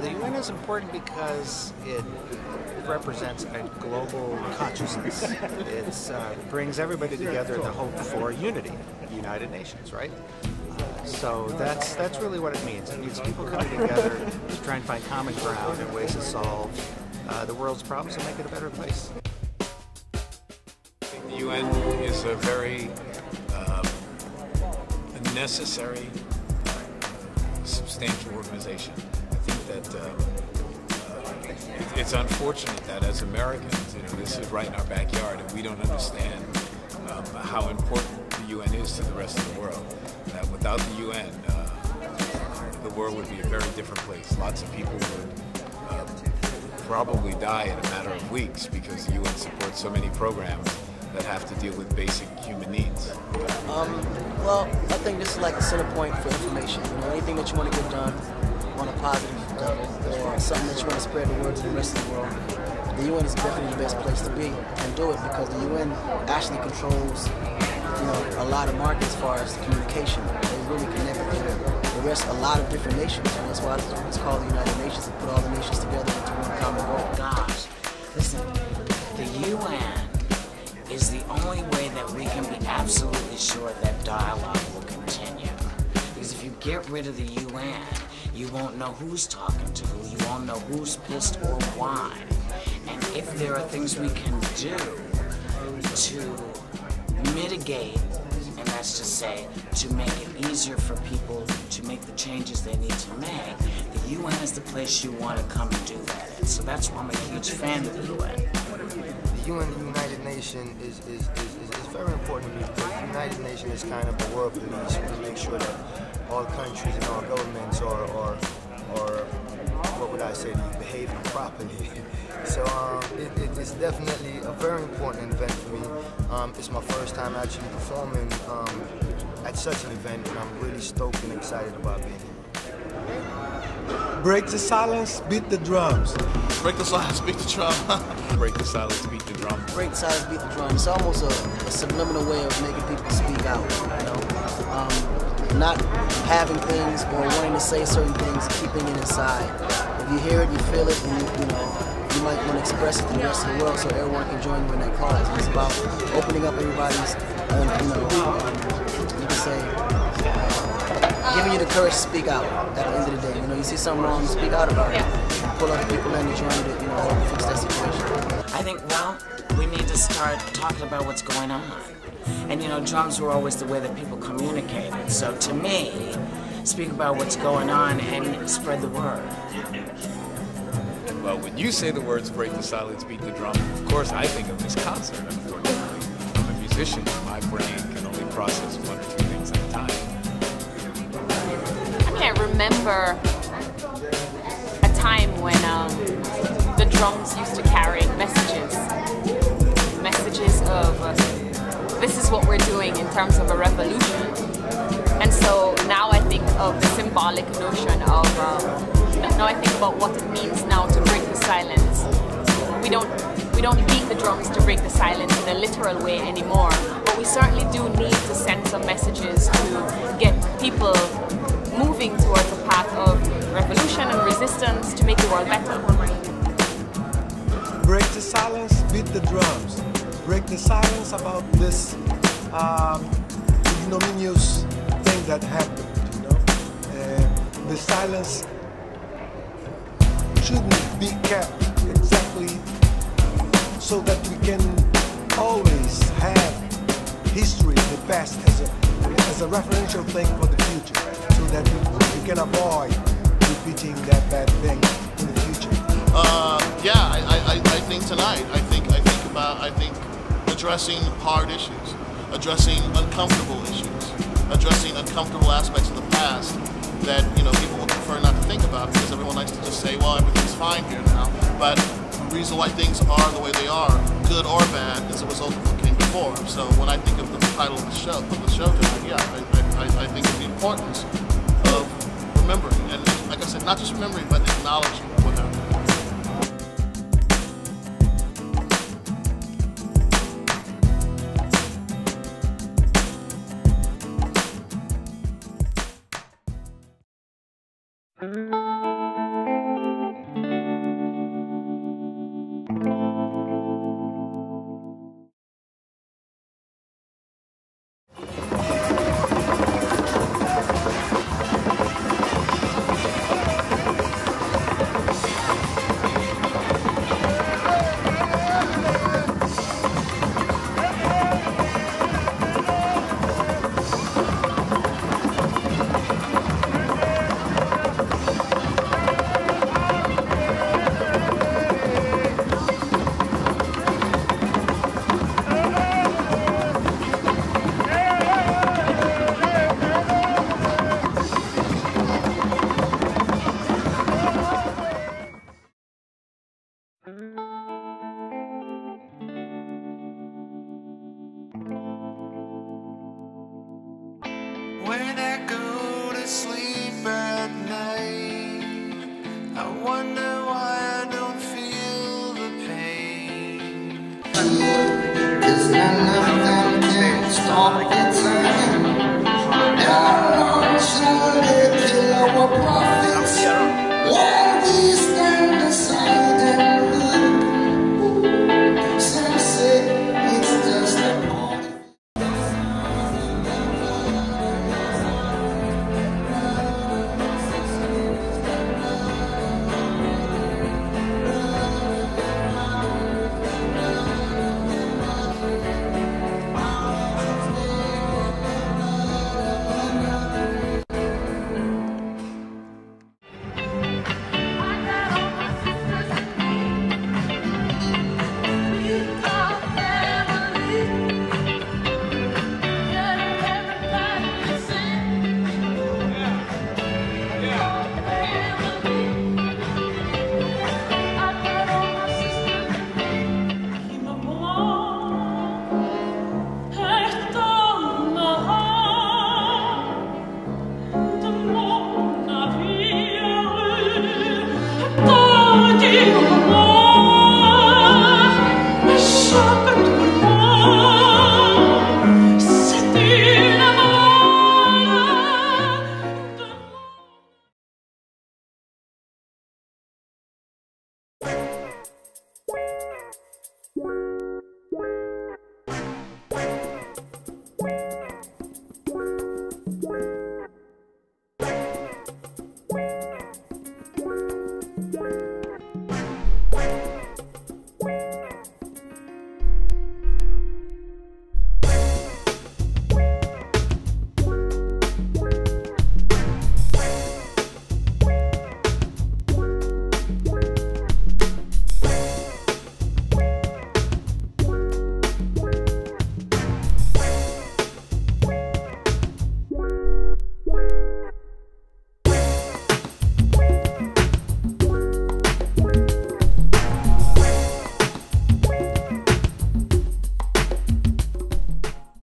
The UN is important because it represents a global consciousness. It brings everybody together in the hope for unity, the United Nations, right? So that's really what it means. It means people coming together to try and find common ground and ways to solve the world's problems and make it a better place. The UN is a very necessary, substantial organization. I think that it's unfortunate that as Americans, this is right in our backyard, and we don't understand how important the UN is to the rest of the world. That without the UN, the world would be a very different place. Lots of people would probably die in a matter of weeks because the UN supports so many programs that have to deal with basic human needs. Well, I think this is like a center point for information. Anything that you want to get done on a positive level, or something that you want to spread the word to the rest of the world, the UN is definitely the best place to be and do it, because the UN actually controls, a lot of markets as far as communication. They really connect with the rest, a lot of different nations, and that's why it's called the United Nations, to put all the nations together into one common goal. Gosh, listen, the UN is the only way that we can be absolutely sure that dialogue will continue. Because if you get rid of the UN, you won't know who's talking to who, you won't know who's pissed or why. And if there are things we can do to mitigate, and that's to say, to make it easier for people to make the changes they need to make, the UN is the place you want to come and do that in. So that's why I'm a huge fan of the UN. The UN, the United Nations, is very important to me, because the United Nations is kind of the world police to make sure that all countries and all governments are what would I say, behaving properly. So it's definitely a very important event for me. It's my first time actually performing at such an event, and I'm really stoked and excited about being here. Break the silence, beat the drums. Break the silence, beat the drum. Break the silence, beat the drum. Break the silence, beat the drum. It's almost a subliminal way of making people speak out, not having things or wanting to say certain things, keeping it inside. If you hear it, you feel it, and you might want to express it to the rest of the world so everyone can join you in that cause. It's about opening up everybody's, you can say, giving you the courage to speak out at the end of the day. You see something wrong, speak out about it. Pull other people in to join you to, help fix that situation. I think, we need to start talking about what's going on. And drums were always the way that people communicated. So to me, speak about what's going on and spread the word. Well, when you say the words break the silence, beat the drum, of course I think of this concert, unfortunately. I'm a musician, my brain can only process one or two things at a time. I remember a time when the drums used to carry messages of this is what we're doing in terms of a revolution. And so now I think of the symbolic notion of, now I think about what it means now to break the silence. We don't beat the drums to break the silence in a literal way anymore, but we certainly do need to send some messages to get people moving towards a path of revolution and resistance to make the world better. Break the silence, beat the drums. Break the silence about this ignominious thing that happened, the silence shouldn't be kept exactly so that we can always have history, the past, as a referential thing for the future, so that we can avoid repeating that bad thing in the future. I think tonight, I think addressing hard issues, addressing uncomfortable issues, addressing uncomfortable aspects of the past that people would prefer not to think about, because everyone likes to just say, well, everything's fine here now. But the reason why things are the way they are, good or bad, is a result of what came before. So when I think of the title of the show tonight, I think of the importance of remembering, and like I said, not just remembering, but acknowledging what happened. When I go to sleep at night, I wonder why I don't feel the pain. 'Cause none of them can stop it.